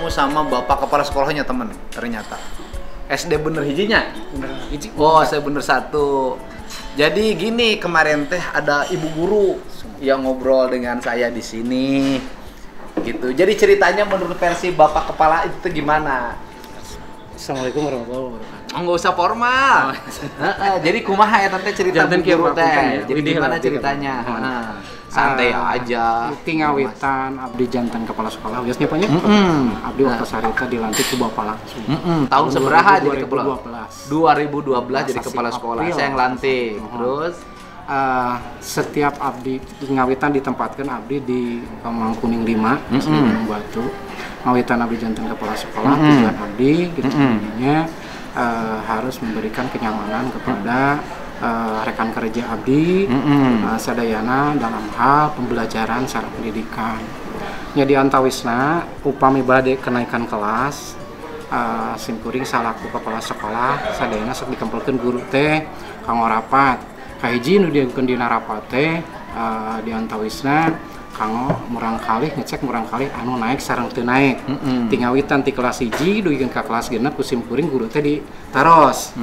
ketemu sama bapak kepala sekolahnya temen ternyata. SD bener hijinya? Bener hiji. Oh, saya bener satu. Jadi gini, kemarin teh ada ibu guru yang ngobrol dengan saya di sini. Gitu. Jadi ceritanya menurut versi bapak kepala itu gimana? Assalamualaikum warahmatullahi wabarakatuh. Enggak usah formal. Jadi kumaha ya tante cerita Janten guru kieu teh. ya. Jadi gimana ceritanya? Santai aja. Tinggawitan abdi jantan kepala sekolah biasanya Pak nya. Abdi waktu sarita dilantik ku Bapak langsung. Tahun seberapa jadi kepala? 2012. 2012 jadi kepala sekolah. Saya yang lantik. Terus setiap abdi ngawitan ditempatkan abdi di Mangkuning 5 di Gunung Batu. Ngawitan abdi jantan kepala sekolah tujuan abdi gitu intinya harus memberikan kenyamanan kepada rekan kerja abdi, sadayana dalam hal pembelajaran secara pendidikan. Jadi antawisna upami bade kenaikan kelas, simkuring salaku kepala sekolah sadayana sok dikempelkeun guru teh kanggo rapat. Kahiji nu diagukeun dina rapat teh di antawisna kanggo murang kalih ngecek murang kalih anu naik sareng teu naik. Tingawitan ti kelas 1 dugikeun ka kelas genep ku simkuring guru teh ditaros.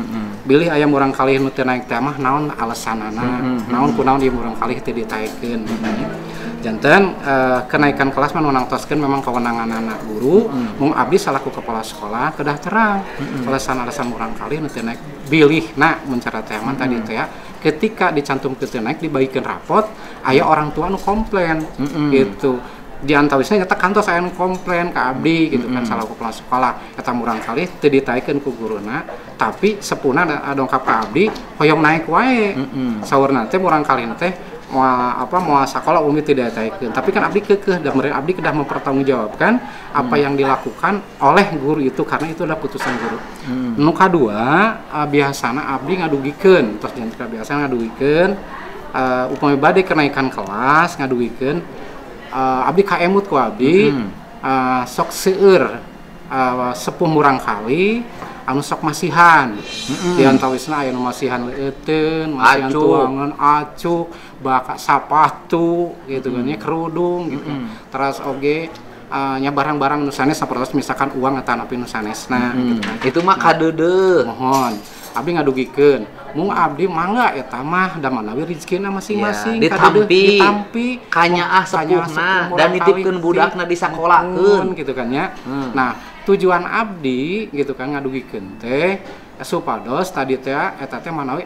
Bilih aya murang kalih nu teu naik teh mah naon alesanana, naon kunaon ieu murang kalih teu ditaekkeun. Janten kenaikan kelas mah nu nangtoskeun memang kewenangan anak guru, mung abdi salaku kepala sekolah kedah terang. Alasan-alasan murang kalih nu teu naik bilihna mun cara teh mah tadi teh ketika dicantumkeun teu naik dibagikeun rapot aya orang tua nu komplain gitu di antawisna nyata kantos aya nu komplain ka abdi gitu kan salaku kepala sekolah eta murang kalih teu ditaekeun ku guruna tapi sepuna dongkap ka abdi hoyong naik wae saurna teh murang kalih teh mau sekolah umi tidak ditaekeun tapi kan abdi keukeuh dan abdi kedah mempertanggungjawabkan apa yang dilakukan oleh guru itu karena itu adalah putusan guru. Nu kadua biasana abdi ngadugikeun tos janten biasa ngadugikeun upami bade kenaikan kelas ngadugikeun abdi kaemut ku abdi sok seueur sepuh murang kali anu sok masihan di antawisna aya nu masihan leuteun masihan tuangan acuk baka sapatu gitu kan ya kerudung gitu terus oge nya barang-barang nu sanes sapertos misalkan uang eta api nu sanesna gitu kan itu mah kadeudeuh mohon abdi ngadugikeun mung abdi mangga eta mah da manawi rezekina masing-masing ditampi kanyaah sepuhna dan nitipkeun budakna di sakolahkeun gitu kan ya nah tujuan abdi gitu kan ngadugikeun teh supados tadi teh eta teh manawi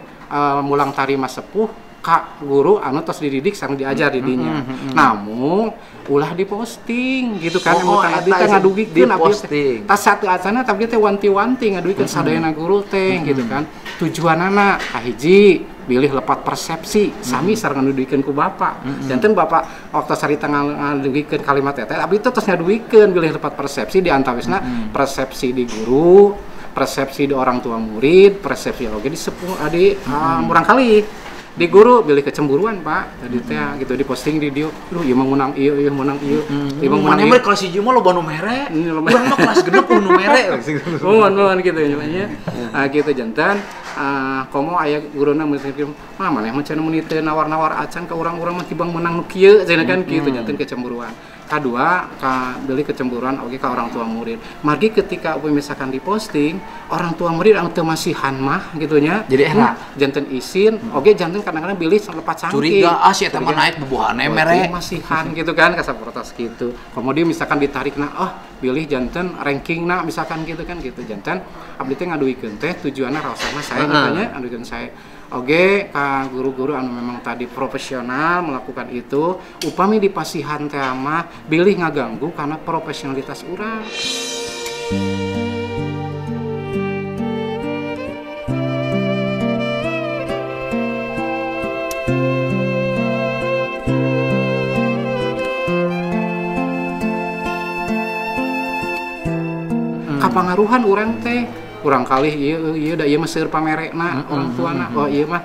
mulang tarima sepuh ka guru anu tos dididik sareng diajar di dinya. Namun ulah diposting gitu kan abdi teh ngadugikeun abdi tas satu acana tapi teh wanti-wanti ngadugikeun sadayana guru teh gitu kan. Tujuanana kahiji bilih lepat persepsi sami sareng ngadugikeun ku bapak. Janten bapak waktu sarita ngadugikeun kalimat eta abdi teh tos ngadugikeun bilih lepat persepsi di antawisna persepsi di guru, persepsi di orang tua murid, persepsi oge di sepuh adi murang kali. Di guru bilih kecemburuan pak tadi teh gitu di posting di dia lu ieu mah menang ieu menang ieu ieu menang ieu kelas 1 mah loba nu mere urang mah kelas genep nu mere mohon gitu nya gitu jantan komo aya guruna mikir mah maneh mah cenah mun teu nawar-nawar acan ka urang-urang mah tibang menang nu kieu cenah kan kitu jantan kecemburuan kadua ka bilih kecemburuan oge ka orang tua murid margi ketika misalkan diposting orang tua murid anu teu masihan mah gitu nya jadi enak jantan isin oge jantan kadang-kadang bilih lepat cangking curiga si eta mah naik bubuhane mere masihan gitu kan kasaprotos gitu kemudian misalkan ditarikna bilih jantan rankingna misalkan gitu kan gitu jantan abdi teh ngaduikeun teh tujuanna raosana saya katanya ngaduikeun saya oge ka guru-guru anu memang tadi profesional melakukan itu upami dipasihan teh mah bilih ngaganggu karena profesionalitas urang. Kapangaruhan urang teh kurang kali ieu da ieu mah seueur pamerekna orang tuana ieu mah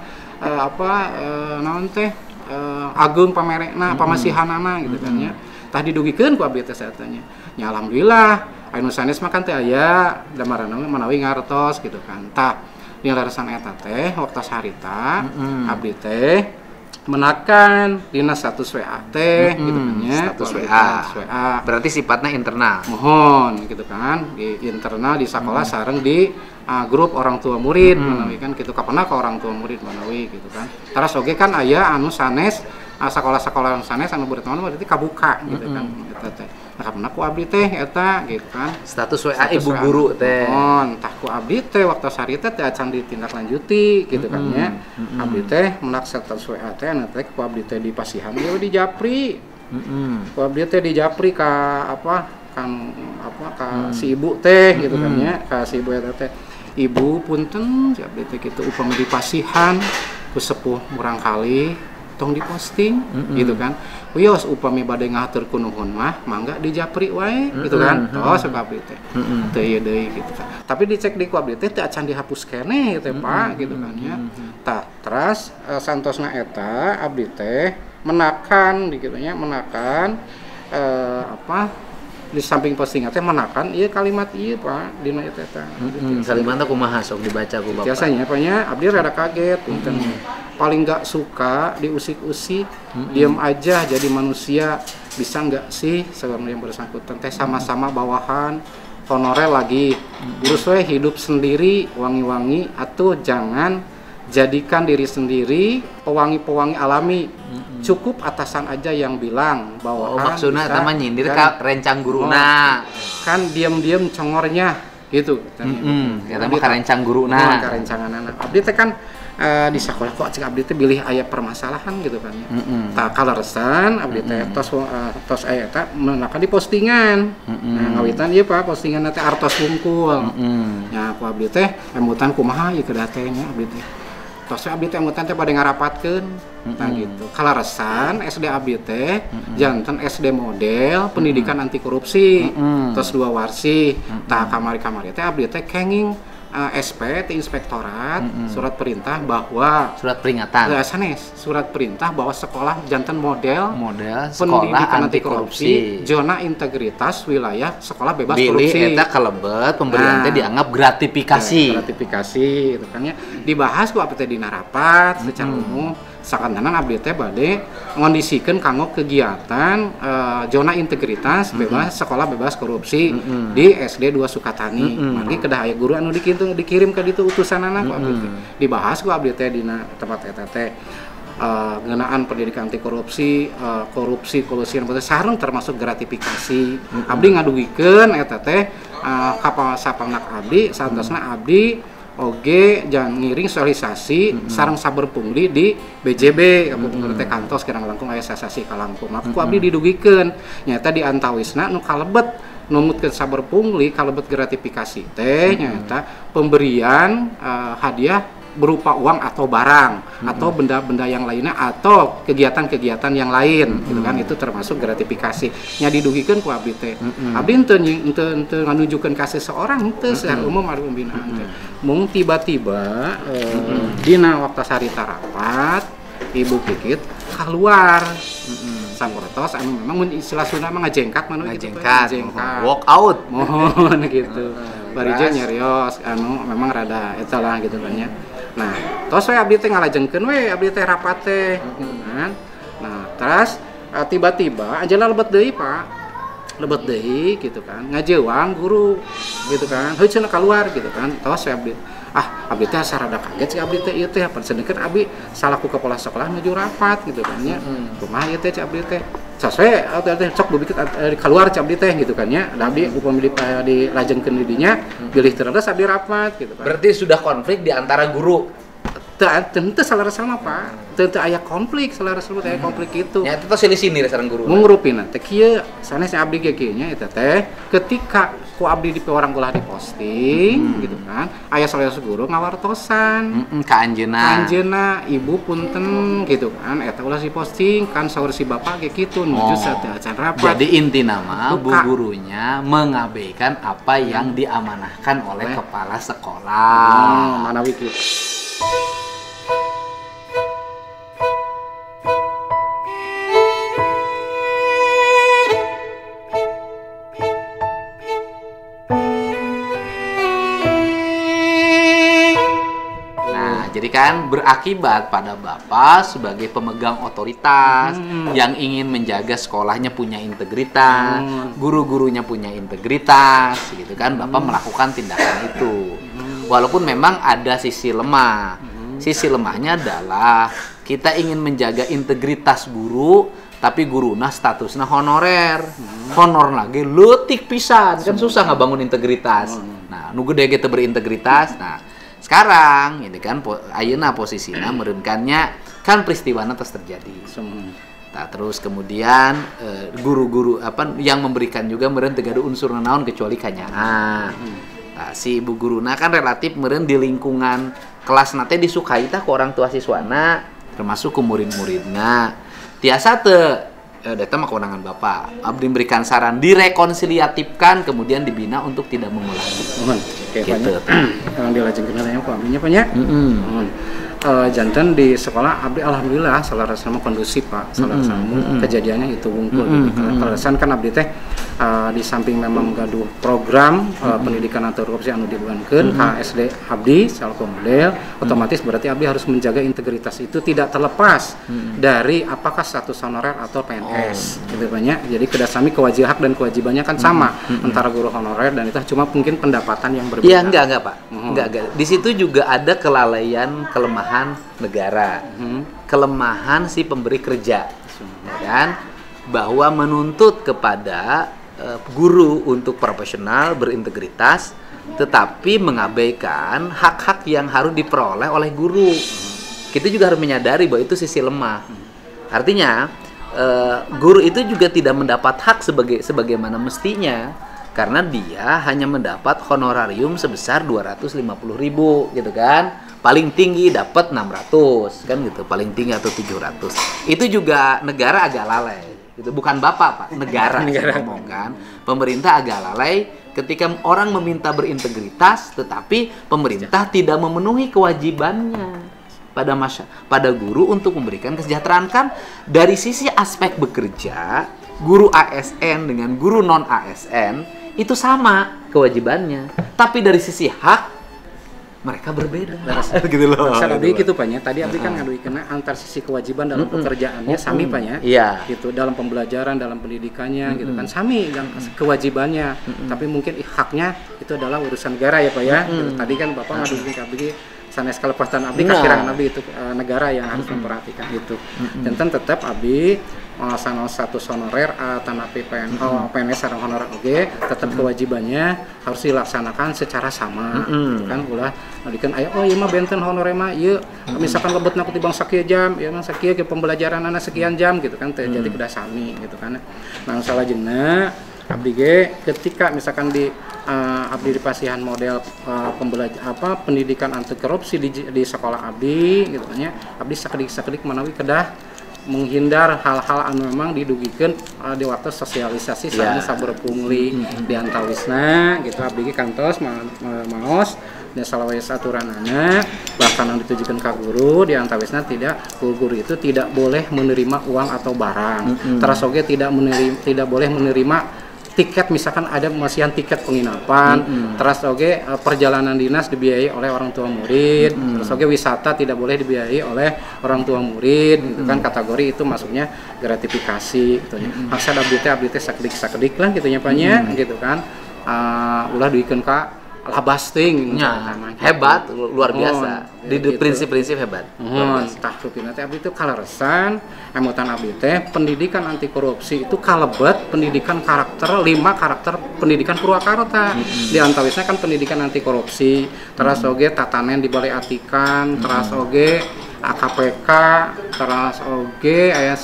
naon teh ageung pamerekna pamasihanana gitu kan ya tah didugikeun ku abdi teh satanya nya alhamdulillah anu sanes mah kan teh aya da marana manawi ngartos gitu kan tah di larasan eta teh waktu harita abdi teh menakan dina status WA teh gitu kan ya. Status Kalau WA. status WA. Berarti sifatnya internal. Mohon gitu kan di internal di sekolah sareng di grup orang tua murid manawi kan gitu kapanna ke orang tua murid manawi gitu kan. Terus oge kan aya anu sanes sekolah-sekolah sanes anu berteman berarti kabuka gitu kan eta teh. Nah kapanna ku abdi teh eta gitu kan. Status WA ibu guru teh. Mohon tah ku abdi teh waktu sarita teh acan ditindaklanjuti gitu kan ya. Abdi teh menak status WA teh anu teh ku abdi teh di pasihan dia di Japri. Ku abdi teh di Japri ka si ibu teh gitu kan ya, ka si ibu eta teh. Ibu punten si abdi teh kitu upami di pasihan ku sepuh murang kali tong diposting gitu kan. Wios upami bade ngaturkeun nuhun mah mangga di Japri wae gitu kan. Tos sok abdi teh. Teu ieu deui gitu kan. Tapi dicek di ku abdi teh teu acan dihapus keneh teh Pak gitu kan ya. Tah teras santosna eta abdi teh menakan gitu nya menakan di samping postingan teh menakan ieu kalimat ieu Pak dina eta. Kalimatna kumaha sok dibaca ku Bapak? Biasanya apanya abdi rada kaget punten. Paling nggak suka diusik-usik, diam aja jadi manusia, bisa nggak sih seorang yang bersangkutan teh sama-sama bawahan honorer lagi urus we hidup sendiri wangi-wangi atau jangan jadikan diri sendiri pewangi-pewangi alami cukup atasan aja yang bilang bawahan maksudna eta mah nyindir ka rencang guruna kan diam-diam congornya gitu eta mah ka rencang guruna ka rencanganana abdi teh kan di sekolah kok cek abdi teh bilih aya permasalahan gitu kan ya. Tah kaleresan abdi teh tos aya eta menakan di postingan. Nah ngawitan ieu Pak postingan teh artos wungkul. Nya ku abdi teh emutan kumaha ieu kedah teh nya abdi teh. Tos abdi teh emutan teh bade ngarapatkeun. Nah gitu. Kaleresan SD abdi teh janten SD model pendidikan anti korupsi. Tos 2 warsi. Tah kamari-kamari teh abdi teh kenging SP ti inspektorat surat perintah bahwa surat peringatan sanes surat perintah bahwa sekolah jantan model sekolah anti korupsi zona integritas wilayah sekolah bebas korupsi korupsi eta kalebet pemberian teh dianggap gratifikasi gitu kan ya dibahas ku apateh dina rapat secara umum sakandanan abdi teh bade ngondisikeun kanggo kegiatan zona integritas bebas sekolah bebas korupsi di SD 2 Sukatani. Manggi kedah aya guru anu dikirim ka ditu utusanana ku abdi teh. Dibahas ku abdi teh dina tempat eta teh ngeunaan pendidikan anti korupsi, korupsi sareng termasuk gratifikasi. Abdi ngadugikeun eta teh ka sapangnak abdi santosna abdi oge jangan ngiring sosialisasi sareng saber pungli di BJB kabupaten teh kantos kirang langkung aya sasasi ka langkung maka ku abdi didugikeun nyata di antawisna nu kalebet numutkeun saber pungli kalebet gratifikasi teh nyata pemberian hadiah berupa uang atau barang atau benda-benda yang lainnya atau kegiatan-kegiatan yang lain gitu kan itu termasuk gratifikasi nya didugikeun ku abdi teh abdi henteu nganunjukeun ka seseorang henteu secara umum ari pembinaan teh mung tiba-tiba dina waktu sarita rapat Ibu Kikit keluar sampuratos anu memang mun istilah Sunda mah ngajengkat manu gitu walk out mohon gitu barija nyarios anu memang rada eta lah gitu kan ya. Nah, tos we abdi teh ngalajengkeun we abdi teh rapat teh kan. Nah, terus tiba-tiba anjeunna lebet deui Pak. Lebet deui gitu kan. Ngajeuang guru gitu kan. Heuh cenah keluar gitu kan. Tos we abdi abdi teh sarada kaget si abdi teh ieu teh pan sedengkeun abdi salaku kepala sekolah nuju rapat gitu kan nya. Kumaha ieu teh abdi teh saswe sok bubikit keluar abdi teh gitu kan ya. Da abdi upami dilajengkeun di dinya bilih terus abdi rapat gitu kan. Berarti sudah konflik di antara guru. Teu salah-salah Pak. Teu aya konflik, salah-salah teh konflik itu. Nya eta teh silih-silih sareng guru. Mun ngrupina teh kieu sanes abdi ge kieu nya eta teh ketika ku abdi di orang ulah diposting gitu kan. Aya salah guru ngawartosan. Ka anjeunna ibu punten gitu kan eta ulah diposting kan saur si bapak ge kitu nuju sateu acan rapat. Jadi intina mah bu gurunya mengabaikan apa yang diamanahkan oleh kepala sekolah. Manawi kieu. jadi kan berakibat pada Bapak sebagai pemegang otoritas yang ingin menjaga sekolahnya punya integritas, guru-gurunya punya integritas, gitu kan. Bapak melakukan tindakan itu. Walaupun memang ada sisi lemah. Sisi lemahnya adalah kita ingin menjaga integritas guru, tapi guruna statusnya honorer. Honor lagi leutik pisan, kan susah ngebangun integritas. Nah, nu gede kita berintegritas. Nah, sekarang ini kan ayeuna posisinya merenkannya kan peristiwana terus terjadi. Nah, terus kemudian guru-guru yang memberikan juga meureun teu gaduh unsur naon kecuali kanyaan. Nah, si ibu guruna kan relatif meureun di lingkungan kelas nate disukai tah ku orang tua siswana, termasuk ku murid-muridna. Tiasa teu eta mah kewenangan Bapak. Abdi memberikan saran direkonsiliatifkan kemudian dibina untuk tidak mengulangi. Oke, gitu. Yang dilajengkeun aya ku abdinya Pak nya. Janten di sekolah abdi alhamdulillah salarasana kondusif Pak. Salarasana kejadiannya itu wungkul gitu. Alasan kan abdi teh di samping memang gaduh program pendidikan anti korupsi anu dibuankeun SD abdi salko model, otomatis berarti abdi harus menjaga integritas itu tidak terlepas dari apakah status honorer atau PNS. Gitu banyak. Jadi kedasami kewajiban hak dan kewajibannya kan sama antara guru honorer dan itu cuma mungkin pendapatan yang berbeda. Iya, enggak Pak. Enggak. Di situ juga ada kelalaian, kelemahan negara, kelemahan si pemberi kerja, ya kan? Bahwa menuntut kepada guru untuk profesional berintegritas, tetapi mengabaikan hak-hak yang harus diperoleh oleh guru. Kita juga harus menyadari bahwa itu sisi lemah. Artinya guru itu juga tidak mendapat hak sebagaimana mestinya, karena dia hanya mendapat honorarium sebesar 250.000 gitu kan. Paling tinggi dapat 600 kan gitu, paling tinggi atau 700. Itu juga negara agak lalai. Itu bukan Bapak, Pak, negara ngomong kan. Pemerintah agak lalai ketika orang meminta berintegritas tetapi pemerintah tidak memenuhi kewajibannya pada guru untuk memberikan kesejahteraan. Kan dari sisi aspek bekerja, guru ASN dengan guru non ASN itu sama kewajibannya, tapi dari sisi hak mereka berbeda. Gitu loh. Abdi gitu Pak nya. Tadi abdi kan ngaduikeun antar sisi kewajiban dalam pekerjaannya sami Pak nya. Iya. Gitu dalam pembelajaran, dalam pendidikannya gitu kan sami dan kewajibannya. Tapi mungkin haknya itu adalah urusan negara ya Pak ya. Gitu. Tadi kan Bapak ngaduikeun ke abdi sanes kelepatan abdi kakirangan abdi itu negara yang harus memperhatikan itu. Dan tetap abdi sanos status honorer tanapi PNS sareng honorer oge tetap kewajibannya harus dilaksanakan secara sama. Kan ulah dikeun aya ieu mah benten honorer mah ieu misalkan lebetna ku tibang sakieu jam, ieu mah sakieu ke pembelajaran sekian jam gitu kan jadi kudu sami gitu kan. Nah salajengna abdi ge ketika misalkan di abdi di pasihan model pendidikan anti korupsi di sekolah abdi gitu nya abdi sakedik manawi kedah menghindar hal-hal anu memang didugikeun di waktu sosialisasi sareng saberpungli di antawisna gitu abdi kantos maos dan salawaya aturanana bahkan yang ditujukan ke guru di antawisna guru itu tidak boleh menerima uang atau barang. Terus oge tidak boleh menerima tiket, misalkan ada masihan tiket penginapan, terus oge perjalanan dinas dibiayai oleh orang tua murid, terus oge wisata tidak boleh dibiayai oleh orang tua murid, gitu kan kategori itu masuknya gratifikasi gitu nya. Maksud abdi teh sakedik lah gitu nya Pak nya, gitu kan. Ulah duikeun ka labasting hebat luar biasa di prinsip-prinsip hebat tah rupina teh abdi teh kaleresan emutan abdi teh pendidikan anti korupsi itu kalebet pendidikan karakter 5 karakter pendidikan Purwakarta di antawisna kan pendidikan anti korupsi terus oge tatanen di balai atikan terus oge AKPK terus oge aya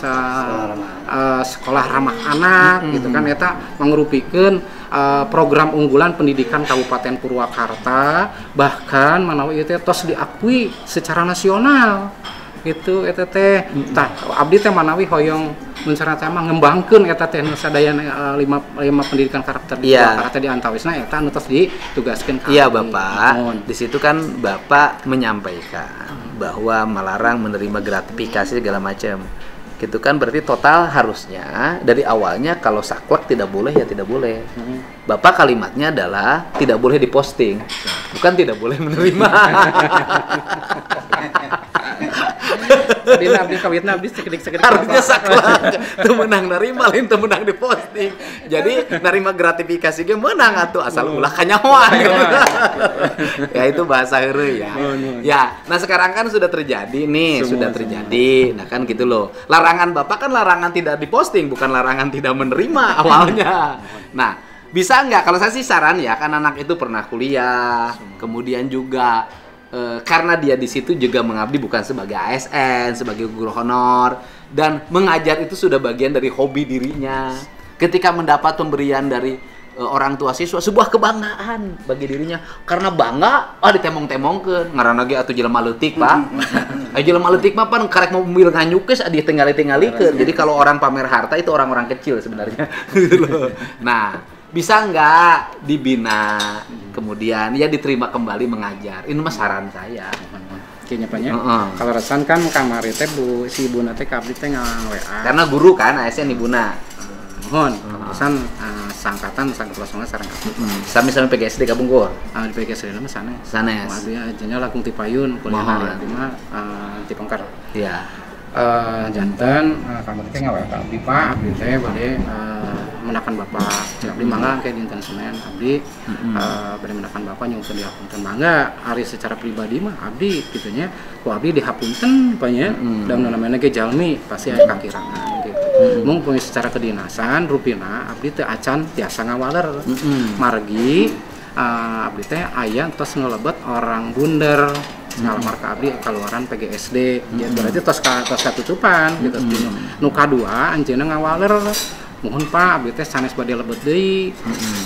sekolah ramah anak gitu kan eta mangrupikeun program unggulan pendidikan Kabupaten Purwakarta, bahkan manawi itu tos diakui secara nasional gitu eta teh. Tah abdi teh manawi hoyong mencerna teh mah ngembangkeun eta teh nu sadaya 5 pendidikan karakter di Purwakarta di antawisna eta anu tos ditugaskeun ka. Iya Bapak. Di situ kan Bapak menyampaikan bahwa melarang menerima gratifikasi segala macam. Gitu kan berarti total harusnya dari awalnya kalau saklek tidak boleh ya tidak boleh. Bapak kalimatnya adalah tidak boleh diposting, bukan tidak boleh menerima. Dina abdi kawitna abdi sekedik-sekedik. Harusnya saklek teu meunang narima lain teu meunang diposting. Jadi narima gratifikasi ge meunang atuh asal ulah kanyahoan. Ya itu bahasa heureuy ya. Ya, nah sekarang kan sudah terjadi nih, sudah terjadi. Nah kan gitu loh. Larangan Bapak kan larangan tidak diposting, bukan larangan tidak menerima awalnya. Nah, bisa nggak? Kalau saya sih saran ya, kan anak itu pernah kuliah, kemudian juga karena dia di situ juga mengabdi bukan sebagai ASN, sebagai guru honor, dan mengajar itu sudah bagian dari hobi dirinya. Ketika mendapat pemberian dari orang tua siswa, sebuah kebanggaan bagi dirinya. Karena bangga, ditemong-temongkeun, ngaranna ge atuh jelema leutik, Pak. Jelema leutik mah pan karek mobil nganyukes adi tingali-tingalikeun. Jadi kalau orang pamer harta itu orang-orang kecil sebenarnya. Gitu loh. Nah, bisa nggak dibina, kemudian ya diterima kembali mengajar. Ini mah saran saya. Kayaknya Pak nya. Kalau resan kan kamari teh si ibuna teh ka abdi teh nga-WA. Karena guru kan ASN ibuna. Mohon, pesan sangkatan sangkatan sareng kabeh. Sami-sami PGSD gabung gua. Di PGSD mah sanes. Sanes. Abdi ajennya langsung ti Payun, kuliah di mah ti Pengkar. Iya. Janten kamari teh nga-WA ka abdi Pak, abdi teh bade menakan Bapak. Abdi mangga kayak dinten Senin abdi bade menakan Bapak nyungkeun dihapunten mangga. Ari secara pribadi mah abdi kitunya ku abdi dihapunten Pak nya. Da namanya ge jalmi pasti aya kakirangan gitu. Mung punya secara kedinasan rupina abdi teh acan tiasa ngawaler. Margi abdi teh aya tos ngelebet orang bunder. Ngalamar ka abdi kaluaran PGSD. Ya berarti tos katutupan gitu. Nu kadua anjeunna ngawaler. Mohon Pak, abdi teh sanes bade lebet deui.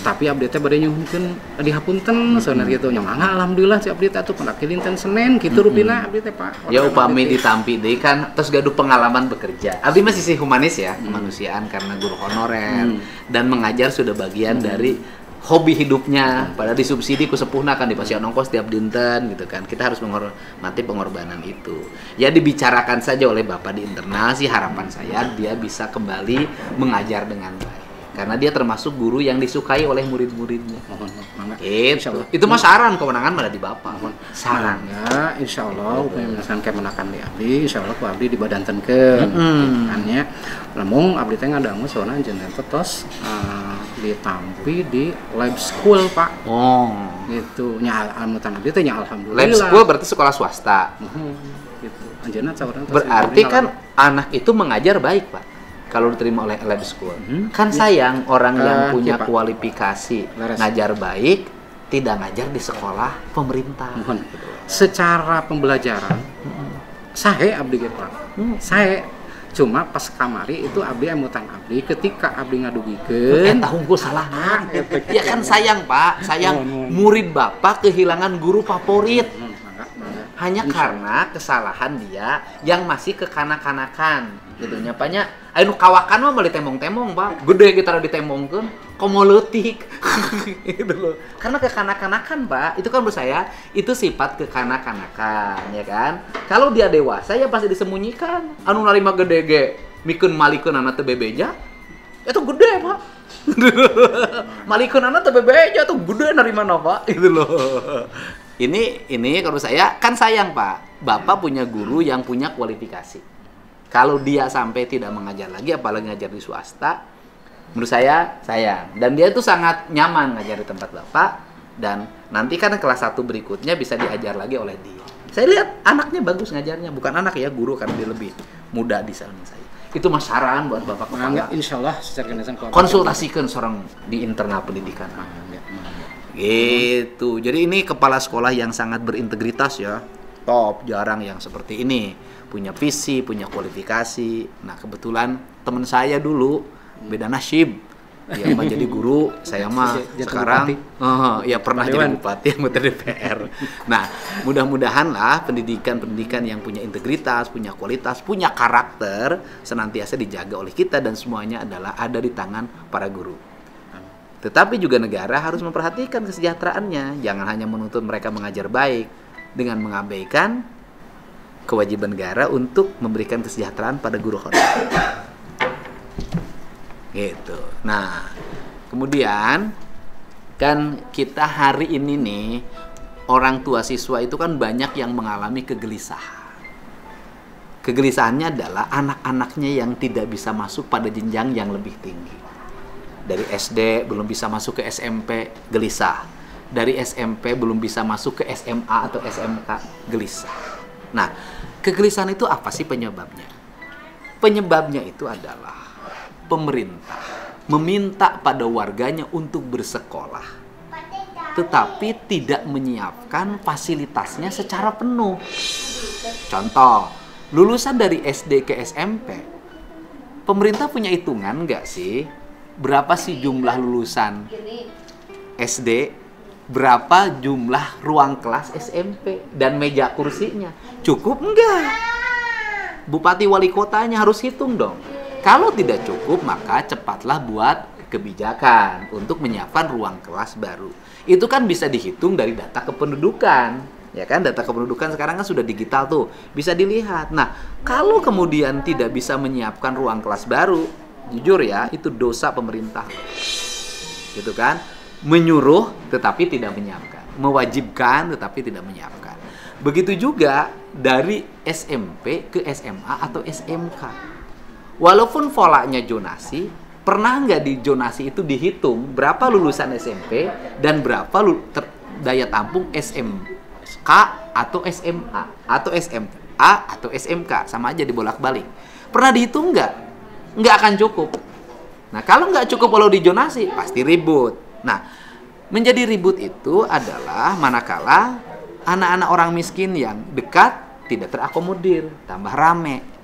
Tapi abdi teh bade nyuhunkeun dihapunten saeuneut kitu. Nya mangga alhamdulillah si abdi teh atuh pendaki dinten Senin kitu rupina abdi teh Pak. Ya upami ditampi deui kan terus gaduh pengalaman bekerja. Abdi mah sisi humanis ya, kemanusiaan karena guru honorer dan mengajar sudah bagian dari hobi hidupnya. Pada disubsidi ku sepuhna kan dipasihan ongkos tiap dinten gitu kan. Kita harus menghormati pengorbanan itu. Ya dibicarakan saja oleh Bapak di internal sih, harapan saya dia bisa kembali mengajar dengan baik. Karena dia termasuk guru yang disukai oleh murid-muridnya. Itu mah saran, kewenangan malah di Bapak. Saran. Ya, insyaallah upaya misalkan kayak menakan di abdi, insyaallah ku abdi dibadantenkeun. Kan nya. Lamun abdi teh ngadangu soalna jenengan tos ditampi di lab school Pak. Gitu. Nya anutan abdi teh nya alhamdulillah. Lab school berarti sekolah swasta. Gitu. Anjeunna saurang berarti kan anak itu mengajar baik Pak. Kalau diterima oleh lab school. Kan sayang orang yang punya kualifikasi ngajar baik tidak ngajar di sekolah pemerintah. Secara pembelajaran sahe abdi ge Pak. Sahe cuma pas kamari itu abdi emutan abdi ketika abdi ngadugikeun eta hungkul salah. Ya kan sayang Pak, sayang murid Bapak kehilangan guru favorit. Hanya karena kesalahan dia yang masih kekanak-kanakan gitu nya Paknya. Anu kawakan mah meuli temong-temong Pak. Gede kita ditemongkeun komo leutik. Gitu loh. Karena kekanak-kanakan Pak. Itu kan menurut saya itu sifat kekanak-kanakan ya kan. Kalau dia dewasa ya pasti disembunyikan. Anu narima gede ge mikeun malikeun anak teu bebeja. Itu gede Pak. Malikeun anak teu bebeja tuh gede narimana Pak. Gitu loh. Ini kalau saya kan sayang Pak. Bapak punya guru yang punya kualifikasi. Kalau dia sampai tidak mengajar lagi, apalagi ngajar di swasta, menurut saya sayang. Dan dia itu sangat nyaman ngajar di tempat Bapak. Dan nanti kan kelas 1 berikutnya bisa diajar lagi oleh dia. Saya lihat anaknya bagus ngajarnya. Bukan anak ya, guru karena dia lebih muda di sana saya. Itu mas saran buat Bapak kepala. Insya Allah secara konsultasikan seorang di internal pendidikan. Gitu. Jadi ini kepala sekolah yang sangat berintegritas ya. Top, jarang yang seperti ini. Punya visi, punya kualifikasi. Nah kebetulan teman saya dulu beda nasib. Dia mah jadi guru, saya mah sekarang ya pernah jadi bupati, anggota DPR. Nah mudah-mudahan lah pendidikan yang punya integritas, punya kualitas, punya karakter senantiasa dijaga oleh kita dan semuanya adalah ada di tangan para guru. Tetapi juga negara harus memperhatikan kesejahteraannya. Jangan hanya menuntut mereka mengajar baik dengan mengabaikan kewajiban negara untuk memberikan kesejahteraan pada guru honorer. Gitu. Nah, kemudian kan kita hari ini nih orang tua siswa itu kan banyak yang mengalami kegelisahan. Kegelisahannya adalah anak-anaknya yang tidak bisa masuk pada jenjang yang lebih tinggi. Dari SD belum bisa masuk ke SMP, gelisah. Dari SMP belum bisa masuk ke SMA atau SMK, gelisah. Nah, kegelisahan itu apa sih penyebabnya? Penyebabnya itu adalah pemerintah meminta pada warganya untuk bersekolah, tetapi tidak menyiapkan fasilitasnya secara penuh. Contoh, lulusan dari SD ke SMP, pemerintah punya hitungan nggak sih? Berapa sih jumlah lulusan SD? Berapa jumlah ruang kelas SMP dan meja kursinya? Cukup nggak? Bupati wali kotanya harus hitung dong. Kalau tidak cukup, maka cepatlah buat kebijakan untuk menyiapkan ruang kelas baru. Itu kan bisa dihitung dari data kependudukan. Ya kan, data kependudukan sekarang kan sudah digital tuh, bisa dilihat. Nah, kalau kemudian tidak bisa menyiapkan ruang kelas baru, jujur ya, itu dosa pemerintah. Gitu kan? Menyuruh tetapi tidak menyiapkan, mewajibkan tetapi tidak menyiapkan. Begitu juga dari SMP ke SMA atau SMK. Walaupun polanya zonasi, pernah nggak di zonasi itu dihitung berapa lulusan SMP dan berapa daya tampung SMK atau SMA atau SMA atau SMK, sama aja dibolak-balik. Pernah dihitung nggak? Nggak akan cukup. Nah, kalau nggak cukup kalau di zonasi, pasti ribut. Nah, menjadi ribut itu adalah manakala anak-anak orang miskin yang dekat tidak terakomodir, tambah rame.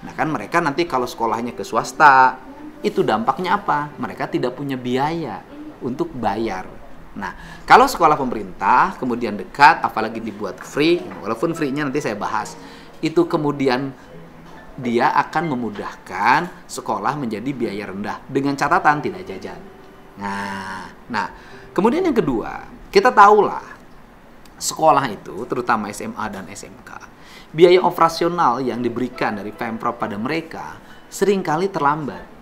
Nah kan mereka nanti kalau sekolahnya ke swasta, itu dampaknya apa? Mereka tidak punya biaya untuk bayar. Nah, kalau sekolah pemerintah kemudian dekat, apalagi dibuat free, walaupun free-nya nanti saya bahas, itu kemudian dia akan memudahkan sekolah menjadi biaya rendah dengan catatan tidak jajan. Nah, kemudian yang kedua, kita tahulah sekolah itu, terutama SMA dan SMK, biaya operasional yang diberikan dari Pemprov pada mereka seringkali terlambat.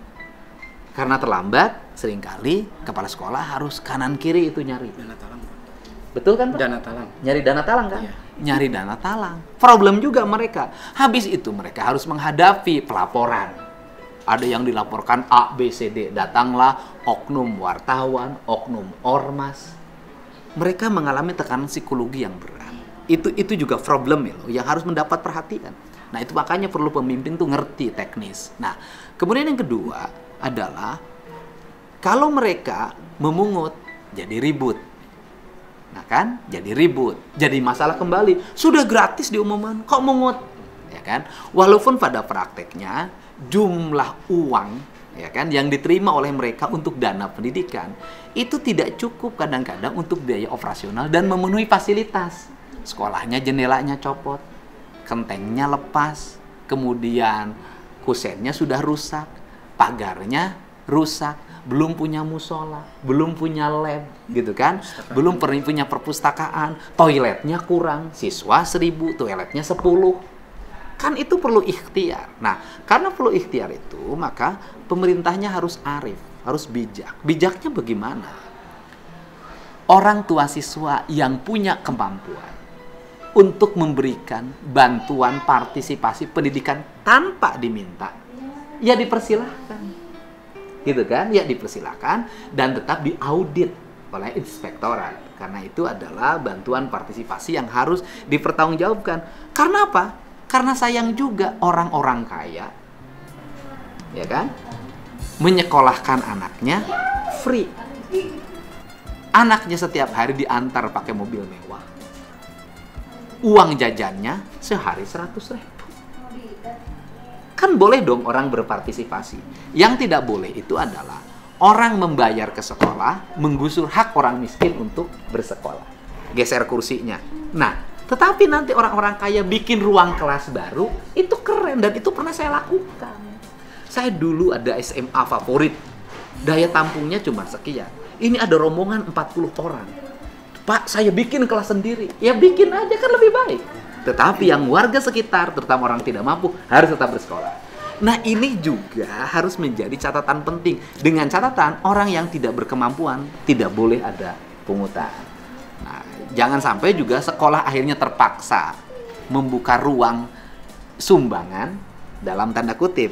Karena terlambat, seringkali kepala sekolah harus kanan kiri itu nyari. Dana talang. Betul kan, Pak? Dana talang. Nyari dana talang kan? Iya. Nyari dana talang. Problem juga mereka. Habis itu mereka harus menghadapi pelaporan. Ada yang dilaporkan A, B, C, D. Datanglah oknum wartawan, oknum ormas. Mereka mengalami tekanan psikologi yang berat. Itu juga problem ya loh, yang harus mendapat perhatian. Nah, itu makanya perlu pemimpin tuh ngerti teknis. Nah, kemudian yang kedua adalah kalau mereka memungut jadi ribut. Nah kan, jadi ribut, jadi masalah kembali. Sudah gratis diumumkan, kok mungut? Ya kan? Walaupun pada prakteknya jumlah uang ya kan yang diterima oleh mereka untuk dana pendidikan itu tidak cukup kadang-kadang untuk biaya operasional dan memenuhi fasilitas. Sekolahnya jendelanya copot, kentengnya lepas, kemudian kusennya sudah rusak, pagarnya rusak, belum punya musola, belum punya lab, gitu kan? Belum punya perpustakaan, toiletnya kurang, siswa 1000, toiletnya 10. Kan itu perlu ikhtiar. Nah, karena perlu ikhtiar itu, maka pemerintahnya harus arif, harus bijak. Bijaknya bagaimana? Orang tua siswa yang punya kemampuan untuk memberikan bantuan partisipasi pendidikan tanpa diminta, ya dipersilahkan, gitu kan? Ya dipersilahkan dan tetap diaudit oleh inspektorat, karena itu adalah bantuan partisipasi yang harus dipertanggungjawabkan. Karena apa? Karena sayang juga orang-orang kaya, ya kan, menyekolahkan anaknya free. Anaknya setiap hari diantar pakai mobil mewah. Uang jajannya sehari 100.000. Kan boleh dong orang berpartisipasi. Yang tidak boleh itu adalah orang membayar ke sekolah, menggusur hak orang miskin untuk bersekolah. Geser kursinya. Nah, tetapi nanti orang-orang kaya bikin ruang kelas baru, itu keren dan itu pernah saya lakukan. Saya dulu ada SMA favorit. Daya tampungnya cuma sekian. Ini ada rombongan 40 orang. Pak, saya bikin kelas sendiri. Ya bikin aja kan lebih baik. Tetapi yang warga sekitar, terutama orang tidak mampu, harus tetap bersekolah. Nah, ini juga harus menjadi catatan penting. Dengan catatan, orang yang tidak berkemampuan tidak boleh ada pungutan. Nah, jangan sampai juga sekolah akhirnya terpaksa membuka ruang sumbangan dalam tanda kutip.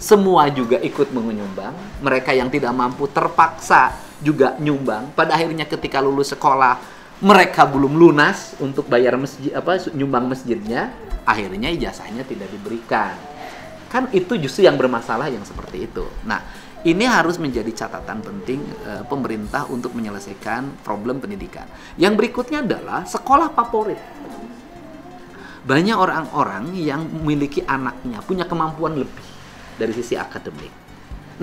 Semua juga ikut menyumbang. Mereka yang tidak mampu terpaksa juga nyumbang. Pada akhirnya ketika lulus sekolah, mereka belum lunas untuk bayar masjid, nyumbang masjidnya. Akhirnya ijazahnya tidak diberikan. Kan itu justru yang bermasalah yang seperti itu. Nah, ini harus menjadi catatan penting pemerintah untuk menyelesaikan problem pendidikan. Yang berikutnya adalah sekolah favorit. Banyak orang-orang yang memiliki anaknya punya kemampuan lebih dari sisi akademik.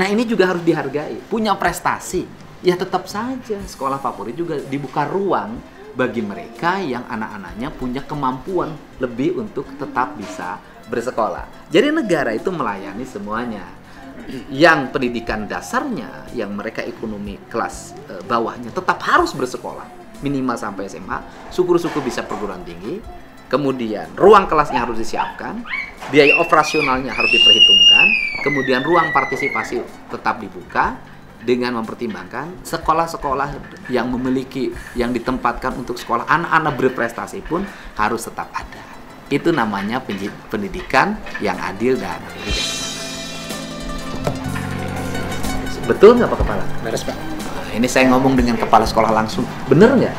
Nah, ini juga harus dihargai. Punya prestasi, ya tetap saja sekolah favorit juga dibuka ruang bagi mereka yang anak-anaknya punya kemampuan lebih untuk tetap bisa bersekolah. Jadi negara itu melayani semuanya. Yang pendidikan dasarnya, yang mereka ekonomi kelas bawahnya tetap harus bersekolah minimal sampai SMA, syukur-syukur bisa perguruan tinggi. Kemudian ruang kelasnya harus disiapkan, biaya operasionalnya harus diperhitungkan, kemudian ruang partisipasi tetap dibuka dengan mempertimbangkan sekolah-sekolah yang memiliki, yang ditempatkan untuk sekolah anak-anak berprestasi pun harus tetap ada. Itu namanya pendidikan yang adil dan bijaksana. Betul nggak Pak Kepala? Beres, Pak. Nah, ini saya ngomong dengan kepala sekolah langsung. Bener nggak?